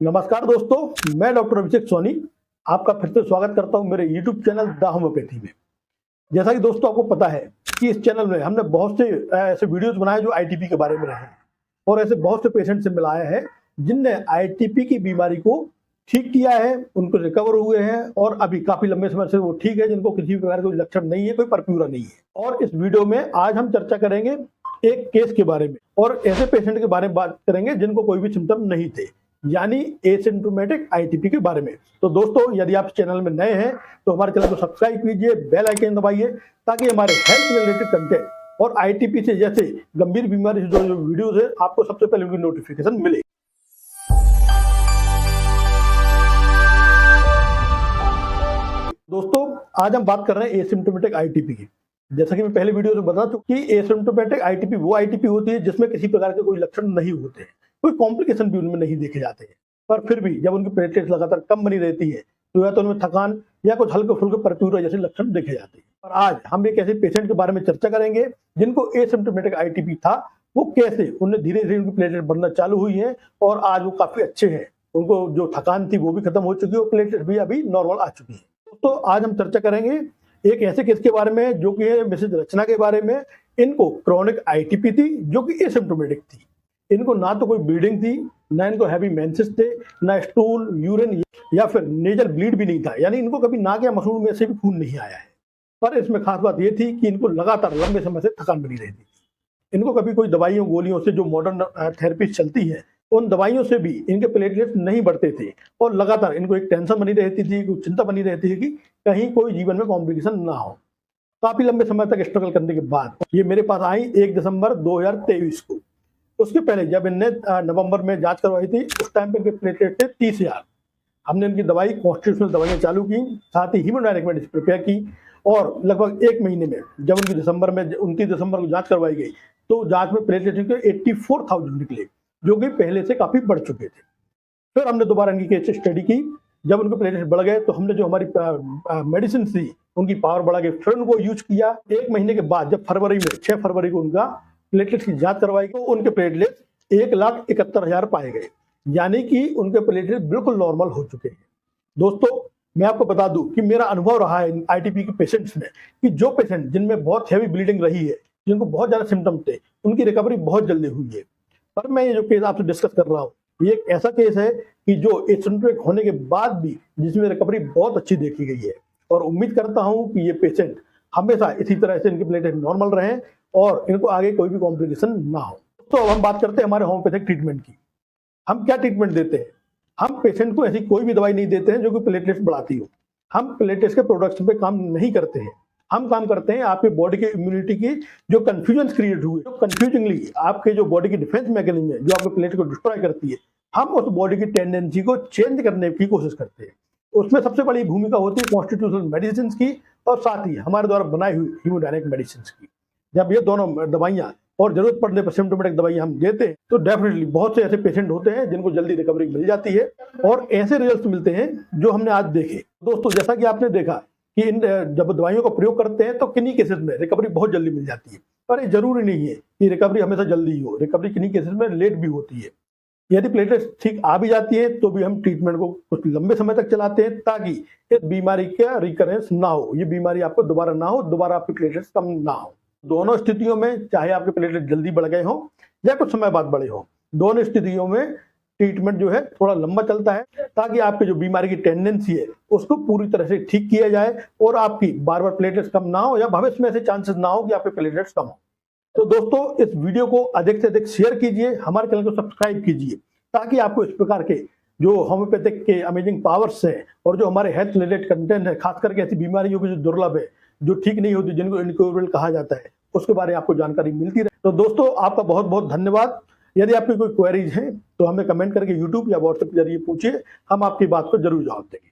नमस्कार दोस्तों, मैं डॉक्टर अभिषेक सोनी आपका फिर से स्वागत करता हूं मेरे YouTube चैनल द होम्योपैथी में। जैसा कि दोस्तों आपको पता है कि इस चैनल में हमने बहुत से ऐसे वीडियोस बनाए जो आईटीपी के बारे में रहे और ऐसे बहुत से पेशेंट से मिलाया है जिनने आईटीपी की बीमारी को ठीक किया है, उनको रिकवर हुए हैं और अभी काफी लंबे समय से वो ठीक है, जिनको किसी भी प्रकार कोई लक्षण नहीं है, कोई परप्यूरा नहीं है। और इस वीडियो में आज हम चर्चा करेंगे एक केस के बारे में और ऐसे पेशेंट के बारे में बात करेंगे जिनको कोई भी सिम्टम नहीं थे, यानी एसिम्प्टोमेटिक आईटीपी के बारे में। तो दोस्तों, यदि आप चैनल में नए हैं तो हमारे चैनल को सब्सक्राइब कीजिए, बेल आइकन दबाइए ताकि हमारे हेल्थ रिलेटेड कंटेंट और आईटीपी से जैसे गंभीर बीमारी से जो वीडियोस है आपको सबसे पहले उनकी नोटिफिकेशन मिले। दोस्तों, आज हम बात कर रहे हैं एसिम्प्टोमेटिक आईटीपी की। जैसा कि मैं पहले वीडियो में बता चुका कि एसिम्प्टोमेटिक आईटीपी वो आईटीपी होती है जिसमें किसी प्रकार के कोई लक्षण नहीं होते हैं, कोई कॉम्प्लिकेशन भी उनमें नहीं देखे जाते हैं, पर फिर भी जब उनकी प्लेटलेट्स लगातार कम बनी रहती है तो या तो उनमें थकान या कुछ हल्के फुल्के परप्यूरा जैसे लक्षण देखे जाते हैं। और आज हम एक ऐसे पेशेंट के बारे में चर्चा करेंगे जिनको एसिम्प्टोमेटिक आईटीपी था, वो कैसे उन्हें धीरे धीरे उनकी प्लेटलेट बढ़ना चालू हुई है और आज वो काफी अच्छे हैं, उनको जो थकान थी वो भी खत्म हो चुकी है और प्लेटलेट भी अभी नॉर्मल आ चुकी है। तो आज हम चर्चा करेंगे एक ऐसे केस के बारे में जो कि है मिसेज रचना के बारे में। इनको क्रॉनिक आईटीपी थी जो कि एसिम्प्टोमेटिक थी। इनको ना तो कोई ब्लीडिंग थी, ना इनको हैवी मेंसेस थे, ना स्टूल, यूरिन या फिर नेजल ब्लीड भी नहीं था, यानी इनको कभी नाक या मसूड़ में से भी खून नहीं आया है। पर इसमें खास बात यह थी कि इनको लगातार लंबे समय से थकान बनी रहती थी। इनको कभी कोई दवाइयों गोलियों से जो मॉडर्न थेरेपी चलती है उन दवाइयों से भी इनके प्लेटलेट्स नहीं बढ़ते थे और लगातार इनको एक टेंशन बनी रहती थी, कुछ चिंता बनी रहती थी कि कहीं कोई जीवन में कॉम्प्लिकेशन ना हो। काफी लंबे समय तक स्ट्रगल करने के बाद ये मेरे पास आई 1 दिसंबर 2023 को। उसके पहले जब इनने नवंबर में जांच करवाई थी उस टाइम पे इनके प्लेटलेट थे 30,000। हमने इनकी दवाई कॉन्स्टिट्यूशनल दवाइयाँ चालू की, साथ ही हीमोडायनेमिक मेडिसिन प्रिपेयर की और लगभग 1 महीने में जब उनकी 29 दिसंबर को जांच करवाई गई तो जांच में प्लेटलेट 84,000 निकले, जो कि पहले से काफी बढ़ चुके थे। फिर हमने दोबारा इनकी केस स्टडी की। जब उनके प्लेटलेट बढ़ गए तो हमने जो हमारी मेडिसिन थी उनकी पावर बढ़ा के फिर उनको यूज किया। 1 महीने के बाद जब 6 फरवरी को उनका प्लेटलेट की जांच करवाई तो उनके प्लेटलेट 1,71,000 पाए गए, यानी कि उनके प्लेटलेट बिल्कुल नॉर्मल हो चुके हैं। दोस्तों, मैं आपको बता दूं कि मेरा अनुभव रहा है आईटीपी के पेशेंट्स में कि जो पेशेंट जिनमें बहुत हैवी ब्लीडिंग रही है, जिनको बहुत ज्यादा सिम्टम थे, उनकी रिकवरी बहुत जल्दी हुई है। पर मैं ये जो केस आपसे डिस्कस कर रहा हूँ ये एक ऐसा केस है कि जो एसिम्प्टोमेटिक होने के बाद भी जिसमें रिकवरी बहुत अच्छी देखी गई है और उम्मीद करता हूँ कि ये पेशेंट हमेशा इसी तरह से इनके प्लेटलेट नॉर्मल रहें और इनको आगे कोई भी कॉम्प्लिकेशन ना हो। तो अब हम बात करते हैं हमारे होम्योपैथिक ट्रीटमेंट की। हम क्या ट्रीटमेंट देते हैं? हम पेशेंट को ऐसी कोई भी दवाई नहीं देते हैं जो कि प्लेटलेट्स बढ़ाती हो। हम प्लेटलेट्स के प्रोडक्ट्स पे काम नहीं करते हैं। हम काम करते हैं आपके बॉडी के इम्यूनिटी की जो कंफ्यूजन क्रिएट हुई, जो कंफ्यूजिंगली आपके जो बॉडी की डिफेंस मैकेनिज्म है जो आपके प्लेट को डिस्ट्रॉय करती है, हम उस बॉडी की टेंडेंसी को चेंज करने की कोशिश करते हैं। उसमें सबसे बड़ी भूमिका होती है कॉन्स्टिट्यूशनल मेडिसिन की और साथ ही हमारे द्वारा बनाई हुई हीमोडायनेमिक मेडिसिन की। जब ये दोनों दवाइयाँ और जरूरत पड़ने पर सिम्प्टोमेटिक दवाइयाँ हम देते हैं तो डेफिनेटली बहुत से ऐसे पेशेंट होते हैं जिनको जल्दी रिकवरी मिल जाती है और ऐसे रिजल्ट मिलते हैं जो हमने आज देखे। दोस्तों, जैसा कि आपने देखा कि इन जब दवाइयों का प्रयोग करते हैं तो किन्हीं केसेस में रिकवरी बहुत जल्दी मिल जाती है, पर ये जरूरी नहीं है कि रिकवरी हमेशा जल्दी ही हो। रिकवरी किन्हीं केसेस में लेट भी होती है। यदि प्लेटलेट्स ठीक आ भी जाती है तो भी हम ट्रीटमेंट को कुछ लंबे समय तक चलाते हैं ताकि इस बीमारी का रिकरेंस ना हो, ये बीमारी आपको दोबारा ना हो, दोबारा आपके प्लेटलेट्स कम ना हो। दोनों स्थितियों में चाहे आपके प्लेटलेट जल्दी बढ़ गए हों या कुछ समय बाद बढ़े हों, दोनों स्थितियों में ट्रीटमेंट जो है थोड़ा लंबा चलता है ताकि आपकी जो बीमारी की टेंडेंसी है उसको पूरी तरह से ठीक किया जाए और आपकी बार बार प्लेटलेट्स कम ना हो या भविष्य में ऐसे चांसेस ना हो कि आपके प्लेटलेट्स कम हो। तो दोस्तों, इस वीडियो को अधिक से अधिक शेयर कीजिए, हमारे चैनल को सब्सक्राइब कीजिए ताकि आपको इस प्रकार के जो होम्योपैथिक के अमेजिंग पावर्स हैं और जो हमारे हेल्थ रिलेटेड कंटेंट है, खास करके ऐसी बीमारियों की जो दुर्लभ है, जो ठीक नहीं होती, जिनको इनक्योरेबल कहा जाता है, उसके बारे में आपको जानकारी मिलती रहे। तो दोस्तों, आपका बहुत बहुत धन्यवाद। यदि आपकी कोई क्वेरीज हैं तो हमें कमेंट करके यूट्यूब या व्हाट्सएप के जरिए पूछिए, हम आपकी बात को जरूर जवाब देंगे।